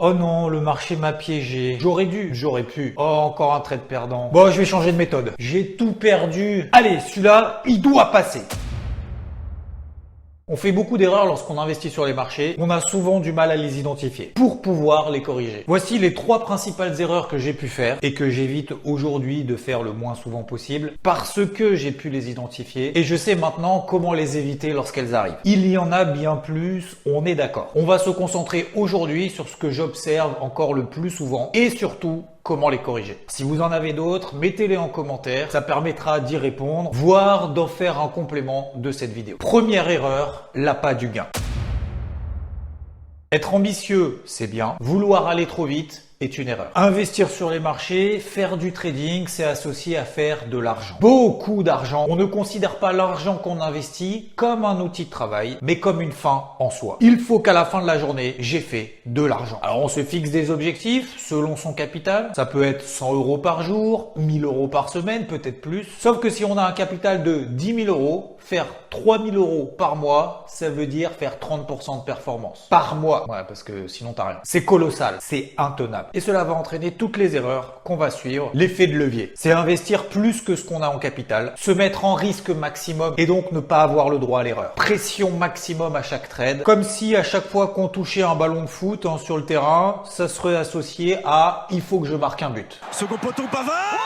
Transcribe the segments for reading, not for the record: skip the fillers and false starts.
Oh non, le marché m'a piégé. J'aurais pu. Oh, encore un trade perdant. Bon, je vais changer de méthode. J'ai tout perdu. Allez, celui-là, il doit passer. On fait beaucoup d'erreurs lorsqu'on investit sur les marchés. On a souvent du mal à les identifier pour pouvoir les corriger. Voici les 3 principales erreurs que j'ai pu faire et que j'évite aujourd'hui de faire le moins souvent possible parce que j'ai pu les identifier et je sais maintenant comment les éviter lorsqu'elles arrivent. Il y en a bien plus, on est d'accord. On va se concentrer aujourd'hui sur ce que j'observe encore le plus souvent et surtout comment les corriger. Si vous en avez d'autres, mettez-les en commentaire, ça permettra d'y répondre, voire d'en faire un complément de cette vidéo. Première erreur, l'appât du gain. Être ambitieux, c'est bien. Vouloir aller trop vite est une erreur. Investir sur les marchés, faire du trading, c'est associé à faire de l'argent. Beaucoup d'argent. On ne considère pas l'argent qu'on investit comme un outil de travail, mais comme une fin en soi. Il faut qu'à la fin de la journée, j'ai fait de l'argent. Alors on se fixe des objectifs selon son capital. Ça peut être 100 € par jour, 1000 € par semaine, peut-être plus. Sauf que si on a un capital de 10 000 €, faire 3 000 € par mois, ça veut dire faire 30% de performance. Par mois. Ouais, parce que sinon t'as rien. C'est colossal. C'est intenable. Et cela va entraîner toutes les erreurs qu'on va suivre. L'effet de levier. C'est investir plus que ce qu'on a en capital, se mettre en risque maximum et donc ne pas avoir le droit à l'erreur. Pression maximum à chaque trade. Comme si à chaque fois qu'on touchait un ballon de foot sur le terrain, ça serait associé à « il faut que je marque un but ». Second poteau, Pavard.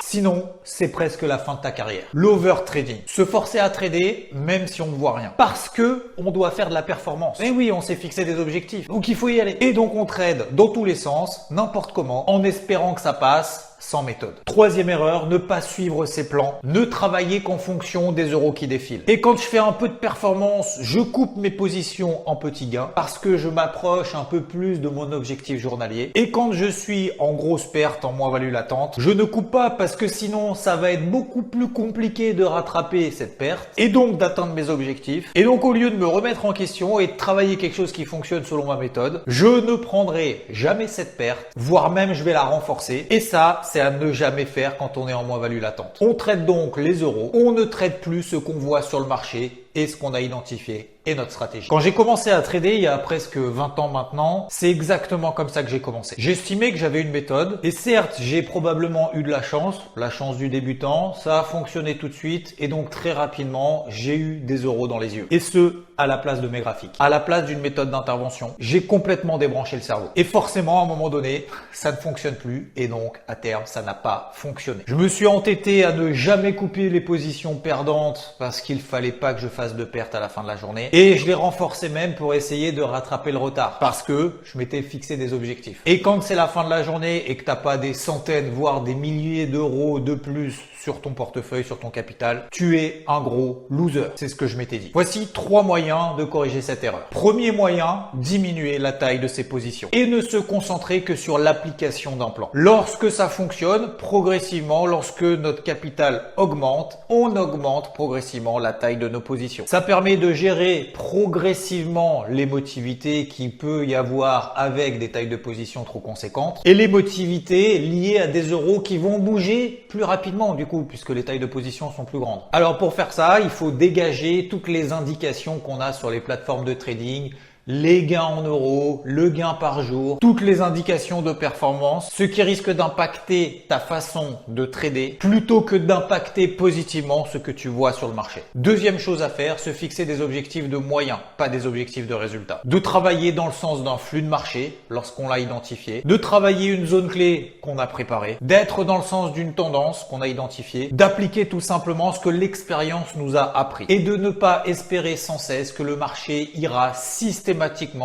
Sinon, c'est presque la fin de ta carrière. L'overtrading. Se forcer à trader même si on ne voit rien. Parce que on doit faire de la performance. Et oui, on s'est fixé des objectifs. Donc il faut y aller. Et donc on trade dans tous les sens, n'importe comment, en espérant que ça passe. Sans méthode. Troisième erreur, ne pas suivre ses plans, ne travailler qu'en fonction des euros qui défilent. Et quand je fais un peu de performance, je coupe mes positions en petits gains parce que je m'approche un peu plus de mon objectif journalier. Et quand je suis en grosse perte, en moins-value latente, je ne coupe pas parce que sinon ça va être beaucoup plus compliqué de rattraper cette perte et donc d'atteindre mes objectifs. Et donc au lieu de me remettre en question et de travailler quelque chose qui fonctionne selon ma méthode, je ne prendrai jamais cette perte, voire même je vais la renforcer. Et ça, c'est à ne jamais faire quand on est en moins-value latente. On traite donc les euros, on ne traite plus ce qu'on voit sur le marché et ce qu'on a identifié et notre stratégie. Quand j'ai commencé à trader il y a presque 20 ans maintenant, c'est exactement comme ça que j'ai commencé. J'estimais que j'avais une méthode et certes, j'ai probablement eu de la chance du débutant, ça a fonctionné tout de suite et donc très rapidement, j'ai eu des euros dans les yeux. Et ce, à la place de mes graphiques, à la place d'une méthode d'intervention. J'ai complètement débranché le cerveau. Et forcément, à un moment donné, ça ne fonctionne plus et donc à terme, ça n'a pas fonctionné. Je me suis entêté à ne jamais couper les positions perdantes parce qu'il fallait pas que je fasse de pertes à la fin de la journée. Et je les renforçais même pour essayer de rattraper le retard parce que je m'étais fixé des objectifs. Et quand c'est la fin de la journée et que t'as pas des centaines, voire des milliers d'euros de plus sur ton portefeuille, sur ton capital, tu es un gros loser. C'est ce que je m'étais dit. Voici 3 moyens de corriger cette erreur. Premier moyen, diminuer la taille de ses positions et ne se concentrer que sur l'application d'un plan. Lorsque ça fonctionne, progressivement, lorsque notre capital augmente, on augmente progressivement la taille de nos positions. Ça permet de gérer progressivement l'émotivité qu'il peut y avoir avec des tailles de position trop conséquentes et l'émotivité liée à des euros qui vont bouger plus rapidement du coup puisque les tailles de position sont plus grandes. Alors pour faire ça, il faut dégager toutes les indications qu'on a sur les plateformes de trading, les gains en euros, le gain par jour, toutes les indications de performance, ce qui risque d'impacter ta façon de trader plutôt que d'impacter positivement ce que tu vois sur le marché. Deuxième chose à faire, se fixer des objectifs de moyens, pas des objectifs de résultats. De travailler dans le sens d'un flux de marché lorsqu'on l'a identifié, de travailler une zone clé qu'on a préparée, d'être dans le sens d'une tendance qu'on a identifiée, d'appliquer tout simplement ce que l'expérience nous a appris et de ne pas espérer sans cesse que le marché ira systématiquement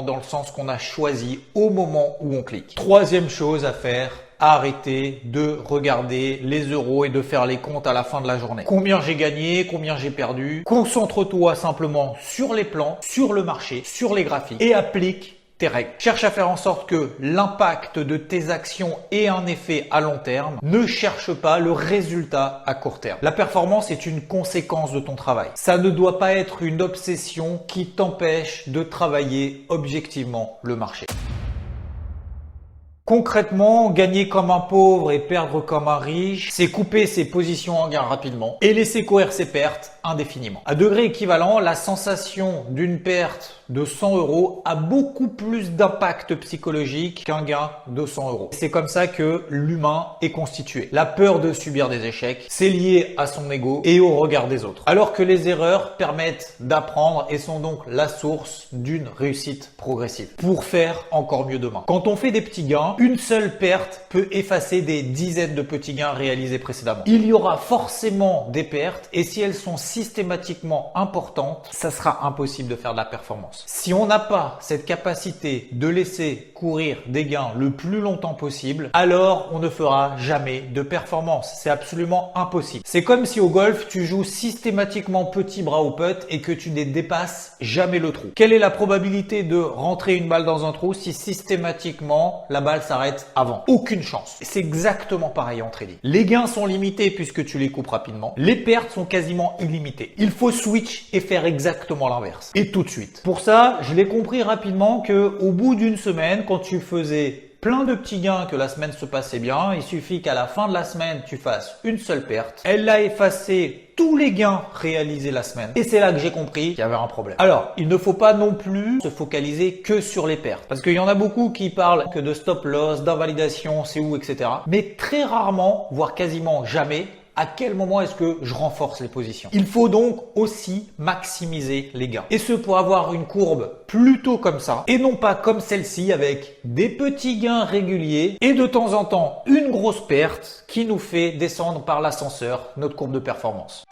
dans le sens qu'on a choisi au moment où on clique. Troisième chose à faire, arrêter de regarder les euros et de faire les comptes à la fin de la journée. Combien j'ai gagné, combien j'ai perdu. Concentre-toi simplement sur les plans, sur le marché, sur les graphiques et applique tes règles. Cherche à faire en sorte que l'impact de tes actions ait un effet à long terme. Ne cherche pas le résultat à court terme. La performance est une conséquence de ton travail. Ça ne doit pas être une obsession qui t'empêche de travailler objectivement le marché. Concrètement, gagner comme un pauvre et perdre comme un riche, c'est couper ses positions en gain rapidement et laisser courir ses pertes indéfiniment. À degré équivalent, la sensation d'une perte de 100 € a beaucoup plus d'impact psychologique qu'un gain de 100 €. C'est comme ça que l'humain est constitué. La peur de subir des échecs, c'est lié à son ego et au regard des autres. Alors que les erreurs permettent d'apprendre et sont donc la source d'une réussite progressive pour faire encore mieux demain. Quand on fait des petits gains, une seule perte peut effacer des dizaines de petits gains réalisés précédemment. Il y aura forcément des pertes et si elles sont systématiquement importantes, ça sera impossible de faire de la performance. Si on n'a pas cette capacité de laisser courir des gains le plus longtemps possible, alors on ne fera jamais de performance. C'est absolument impossible. C'est comme si au golf, tu joues systématiquement petit bras au putt et que tu ne dépasses jamais le trou. Quelle est la probabilité de rentrer une balle dans un trou si systématiquement la balle s'arrête avant? Aucune chance. C'est exactement pareil en trading. Les gains sont limités puisque tu les coupes rapidement. Les pertes sont quasiment illimitées. Il faut switch et faire exactement l'inverse. Et tout de suite. Pour ça, je l'ai compris rapidement que au bout d'une semaine, quand tu faisais plein de petits gains, que la semaine se passait bien, il suffit qu'à la fin de la semaine, tu fasses une seule perte. Elle a effacé tous les gains réalisés la semaine. Et c'est là que j'ai compris qu'il y avait un problème. Alors, il ne faut pas non plus se focaliser que sur les pertes. Parce qu'il y en a beaucoup qui parlent que de stop loss, d'invalidation, c'est où, etc. Mais très rarement, voire quasiment jamais, à quel moment est-ce que je renforce les positions? Il faut donc aussi maximiser les gains. Et ce pour avoir une courbe plutôt comme ça et non pas comme celle-ci avec des petits gains réguliers et de temps en temps une grosse perte qui nous fait descendre par l'ascenseur notre courbe de performance.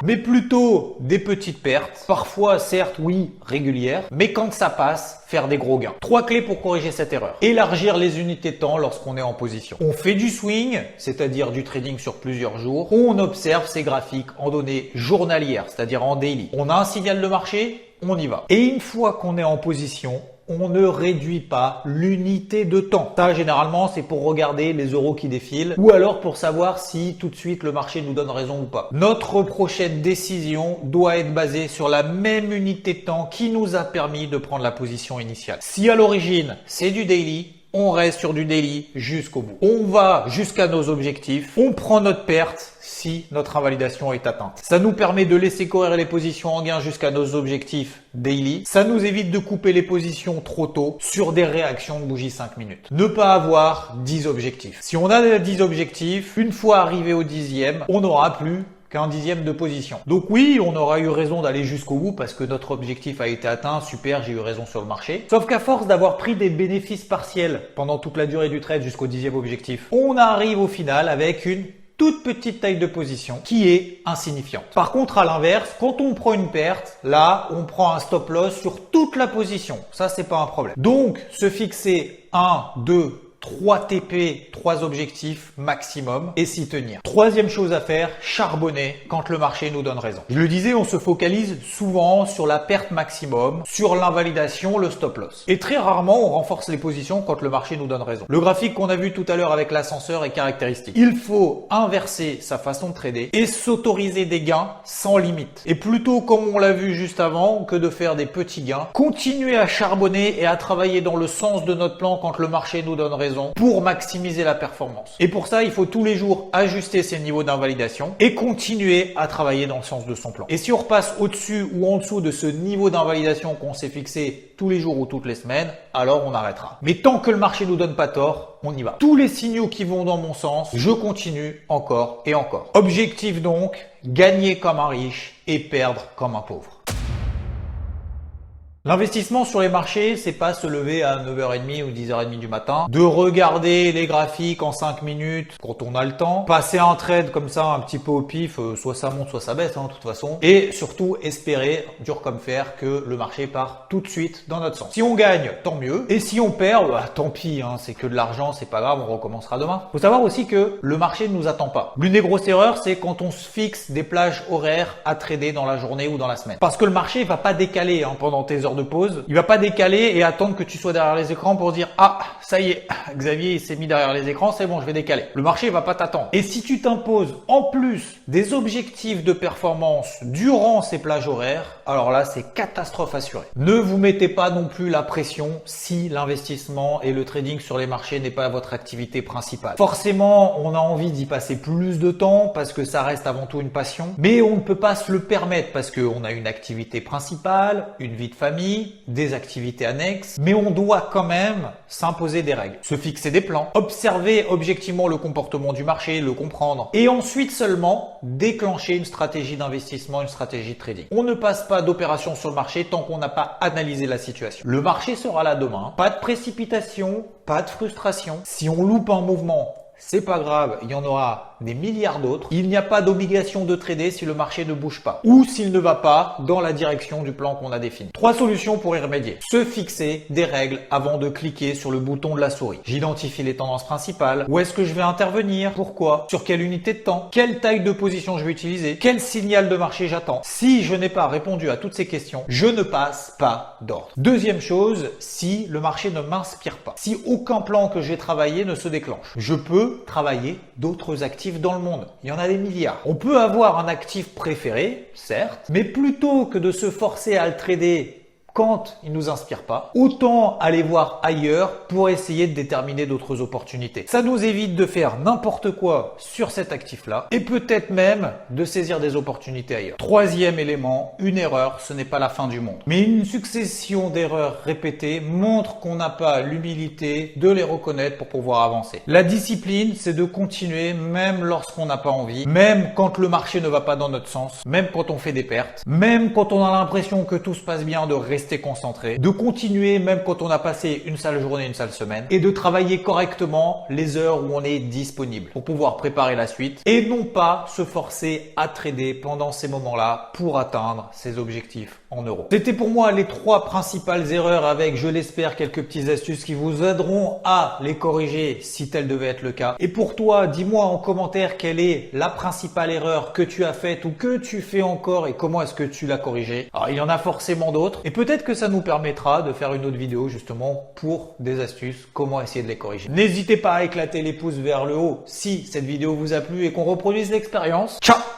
Mais plutôt des petites pertes, parfois certes oui régulières, mais quand ça passe, faire des gros gains. 3 clés pour corriger cette erreur. Élargir les unités de temps lorsqu'on est en position. On fait du swing, c'est-à-dire du trading sur plusieurs jours. On observe ces graphiques en données journalières, c'est-à-dire en daily. On a un signal de marché, on y va. Et une fois qu'on est en position, on ne réduit pas l'unité de temps. Ça, généralement, c'est pour regarder les euros qui défilent ou alors pour savoir si tout de suite le marché nous donne raison ou pas. Notre prochaine décision doit être basée sur la même unité de temps qui nous a permis de prendre la position initiale. Si à l'origine, c'est du daily, on reste sur du daily jusqu'au bout. On va jusqu'à nos objectifs, on prend notre perte si notre invalidation est atteinte. Ça nous permet de laisser courir les positions en gain jusqu'à nos objectifs daily. Ça nous évite de couper les positions trop tôt sur des réactions de bougie 5 minutes. Ne pas avoir 10 objectifs. Si on a 10 objectifs, une fois arrivé au 10e, on n'aura plus qu'un 10e de position. Donc oui, on aura eu raison d'aller jusqu'au bout parce que notre objectif a été atteint, super, j'ai eu raison sur le marché. Sauf qu'à force d'avoir pris des bénéfices partiels pendant toute la durée du trade jusqu'au 10e objectif, on arrive au final avec une toute petite taille de position qui est insignifiante. Par contre, à l'inverse, quand on prend une perte, là, on prend un stop loss sur toute la position. Ça, c'est pas un problème. Donc, se fixer 1, 2, 3 TP, 3 objectifs maximum et s'y tenir. Troisième chose à faire, charbonner quand le marché nous donne raison. Je le disais, on se focalise souvent sur la perte maximum, sur l'invalidation, le stop loss. Et très rarement, on renforce les positions quand le marché nous donne raison. Le graphique qu'on a vu tout à l'heure avec l'ascenseur est caractéristique. Il faut inverser sa façon de trader et s'autoriser des gains sans limite. Et plutôt, comme on l'a vu juste avant, que de faire des petits gains, continuer à charbonner et à travailler dans le sens de notre plan quand le marché nous donne raison pour maximiser la performance. Et pour ça, il faut tous les jours ajuster ses niveaux d'invalidation et continuer à travailler dans le sens de son plan. Et si on repasse au-dessus ou en dessous de ce niveau d'invalidation qu'on s'est fixé tous les jours ou toutes les semaines, alors on arrêtera. Mais tant que le marché nous donne pas tort, on y va. Tous les signaux qui vont dans mon sens, je continue encore et encore. Objectif donc, gagner comme un riche et perdre comme un pauvre. L'investissement sur les marchés, c'est pas se lever à 9h30 ou 10h30 du matin, de regarder les graphiques en 5 minutes quand on a le temps, passer un trade comme ça un petit peu au pif, soit ça monte, soit ça baisse de toute façon, et surtout espérer, dur comme fer, que le marché part tout de suite dans notre sens. Si on gagne, tant mieux, et si on perd, tant pis, c'est que de l'argent, c'est pas grave, on recommencera demain. Faut savoir aussi que le marché ne nous attend pas. L'une des grosses erreurs, c'est quand on se fixe des plages horaires à trader dans la journée ou dans la semaine. Parce que le marché va pas décaler pendant tes heures de pause, il va pas décaler et attendre que tu sois derrière les écrans pour dire ah ça y est, Xavier il s'est mis derrière les écrans, c'est bon je vais décaler. Le marché va pas t'attendre. Et si tu t'imposes en plus des objectifs de performance durant ces plages horaires, alors là, c'est catastrophe assurée. Ne vous mettez pas non plus la pression si l'investissement et le trading sur les marchés n'est pas votre activité principale. Forcément, on a envie d'y passer plus de temps parce que ça reste avant tout une passion, mais on ne peut pas se le permettre parce qu'on a une activité principale, une vie de famille, des activités annexes, mais on doit quand même s'imposer des règles, se fixer des plans, observer objectivement le comportement du marché, le comprendre, et ensuite seulement déclencher une stratégie d'investissement, une stratégie de trading. On ne passe pas d'opération sur le marché tant qu'on n'a pas analysé la situation. Le marché sera là demain, pas de précipitation, pas de frustration. Si on loupe un mouvement, c'est pas grave, il y en aura des milliards d'autres. Il n'y a pas d'obligation de trader si le marché ne bouge pas ou s'il ne va pas dans la direction du plan qu'on a défini. 3 solutions pour y remédier. Se fixer des règles avant de cliquer sur le bouton de la souris. J'identifie les tendances principales. Où est-ce que je vais intervenir? Pourquoi? Sur quelle unité de temps? Quelle taille de position je vais utiliser? Quel signal de marché j'attends? Si je n'ai pas répondu à toutes ces questions, je ne passe pas d'ordre. Deuxième chose, si le marché ne m'inspire pas, si aucun plan que j'ai travaillé ne se déclenche, je peux travailler d'autres actifs dans le monde. Il y en a des milliards. On peut avoir un actif préféré, certes, mais plutôt que de se forcer à le trader quand il nous inspire pas, autant aller voir ailleurs pour essayer de déterminer d'autres opportunités. Ça nous évite de faire n'importe quoi sur cet actif-là et peut-être même de saisir des opportunités ailleurs. Troisième élément, une erreur, ce n'est pas la fin du monde. Mais une succession d'erreurs répétées montre qu'on n'a pas l'humilité de les reconnaître pour pouvoir avancer. La discipline, c'est de continuer même lorsqu'on n'a pas envie, même quand le marché ne va pas dans notre sens, même quand on fait des pertes, même quand on a l'impression que tout se passe bien, de rester concentré, de continuer même quand on a passé une sale journée, une sale semaine, et de travailler correctement les heures où on est disponible pour pouvoir préparer la suite et non pas se forcer à trader pendant ces moments-là pour atteindre ses objectifs en euros. C'était pour moi les 3 principales erreurs avec, je l'espère, quelques petites astuces qui vous aideront à les corriger si tel devait être le cas. Et pour toi, dis-moi en commentaire quelle est la principale erreur que tu as faite ou que tu fais encore et comment est-ce que tu l'as corrigée. Alors, il y en a forcément d'autres et peut-être que ça nous permettra de faire une autre vidéo justement pour des astuces, comment essayer de les corriger. N'hésitez pas à éclater les pouces vers le haut si cette vidéo vous a plu et qu'on reproduise l'expérience. Ciao!